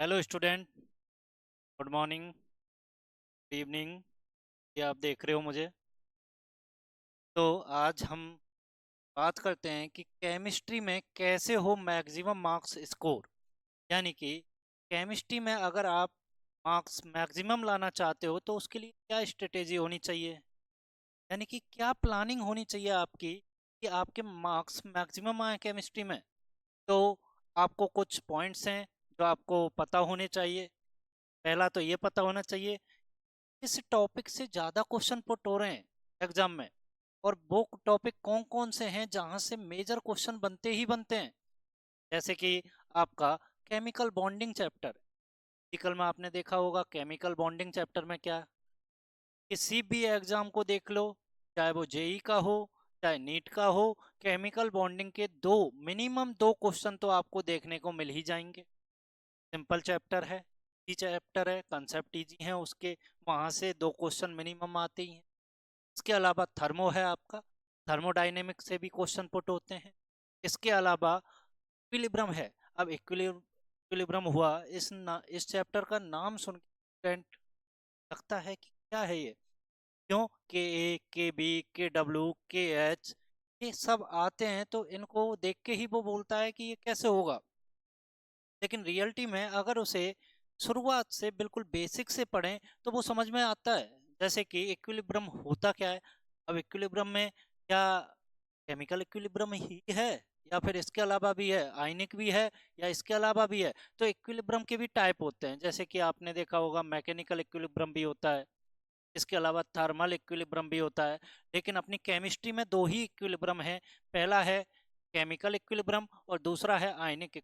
Hello student. Good morning, good evening. ये आप देख रहे हो मुझे। तो आज हम बात करते हैं कि केमिस्ट्री में कैसे हो मैक्सिमम मार्क्स स्कोर। यानी कि केमिस्ट्री में अगर आप मार्क्स मैक्सिमम लाना चाहते हो तो उसके लिए क्या स्ट्रेटेजी होनी चाहिए, यानी कि क्या प्लानिंग होनी चाहिए आपकी कि आपके मार्क्स मैक्सिमम आए केमिस्ट्री में। तो आपको कुछ पॉइंट्स हैं जो आपको पता होने चाहिए। पहला तो ये पता होना चाहिए किस टॉपिक से ज्यादा क्वेश्चन पुट हो रहे हैं एग्जाम में, और वो टॉपिक कौन कौन से हैं जहां से मेजर क्वेश्चन बनते ही बनते हैं। जैसे कि आपका केमिकल बॉन्डिंग चैप्टर, फिजिकल में आपने देखा होगा केमिकल बॉन्डिंग चैप्टर में क्या, किसी भी एग्जाम को देख लो, चाहे वो जेई का हो चाहे नीट का हो, केमिकल बॉन्डिंग के मिनिमम दो क्वेश्चन तो आपको देखने को मिल ही जाएंगे। सिंपल चैप्टर है, इजी चैप्टर है, कंसेप्ट इजी है उसके, वहां से दो क्वेश्चन मिनिमम आते ही हैं। इसके अलावा थर्मो है आपका, थर्मोडायनेमिक से भी क्वेश्चन पुट होते हैं। इसके अलावा इक्विलिब्रियम है। अब इक्विलिब्रियम हुआ, इस चैप्टर का नाम सुन के student लगता है कि क्या है ये, क्यों के ए के बी के डब्ल्यू के एच ये सब आते हैं तो इनको देख के ही वो बोलता है कि ये कैसे होगा। लेकिन रियलिटी में अगर उसे शुरुआत से बिल्कुल बेसिक से पढ़ें तो वो समझ में आता है। जैसे कि इक्विलिब्रियम होता क्या है। अब इक्विलिब्रियम में क्या केमिकल इक्विलिब्रियम ही है या फिर इसके अलावा भी है, आयनिक भी है या इसके अलावा भी है। तो इक्विलिब्रियम के भी टाइप होते हैं, जैसे कि आपने देखा होगा मैकेनिकल इक्विलिब्रियम भी होता है, इसके अलावा थर्मल इक्विलिब्रियम भी होता है। लेकिन अपनी केमिस्ट्री में दो ही इक्विलिब्रियम है, पहला है केमिकल इक्विलिब्रियम और दूसरा है आयनिक।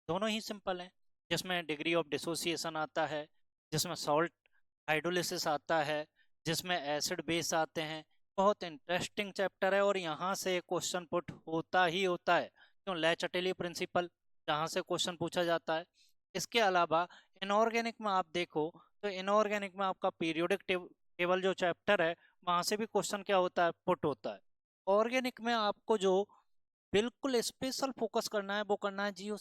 दोनों ही सिंपल हैं, जिसमें डिग्री ऑफ डिसोसिएशन आता है, जिसमें सॉल्ट हाइड्रोलिसिस आता है, जिसमें एसिड बेस आते हैं। बहुत इंटरेस्टिंग चैप्टर है और यहाँ से क्वेश्चन पुट होता ही होता है, क्यों लैच-अटेली प्रिंसिपल जहाँ से क्वेश्चन पूछा जाता है। इसके अलावा इनऑर्गेनिक में आप देखो तो इनऑर्गेनिक में आपका पीरियोडिक टेबल जो चैप्टर है वहां से भी क्वेश्चन क्या होता है, पुट होता है। ऑर्गेनिक में आपको जो बिल्कुल स्पेशल फोकस करना है वो करना है जियो।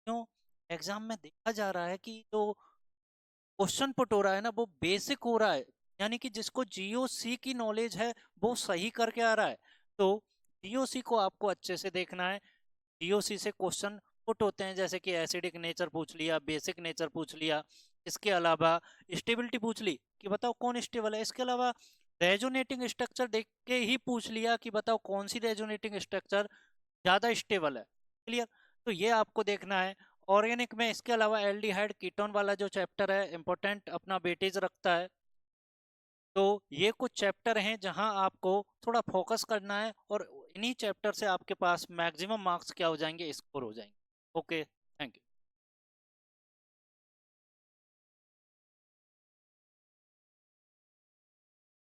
क्यों एग्जाम में देखा जा रहा है कि जो क्वेश्चन पुट हो रहा है ना वो बेसिक हो रहा है, यानी कि जिसको जीओसी की नॉलेज है वो सही करके आ रहा है। तो जीओसी को आपको अच्छे से देखना है। जीओसी से क्वेश्चन पुट होते हैं, जैसे कि एसिडिक नेचर पूछ लिया, बेसिक नेचर पूछ लिया, इसके अलावा स्टेबिलिटी पूछ ली कि बताओ कौन स्टेबल है, इसके अलावा रेजोनेटिंग स्ट्रक्चर देख के ही पूछ लिया कि बताओ कौन सी रेजोनेटिंग स्ट्रक्चर ज्यादा स्टेबल है। क्लियर। तो ये आपको देखना है। ऑर्गेनिक में इसके अलावा एल्डिहाइड कीटोन वाला जो चैप्टर है इंपॉर्टेंट अपना वेटेज रखता है। तो ये कुछ चैप्टर हैं जहां आपको थोड़ा फोकस करना है और इन्हीं चैप्टर से आपके पास मैक्सिमम मार्क्स क्या हो जाएंगे, स्कोर हो जाएंगे। Okay, thank you.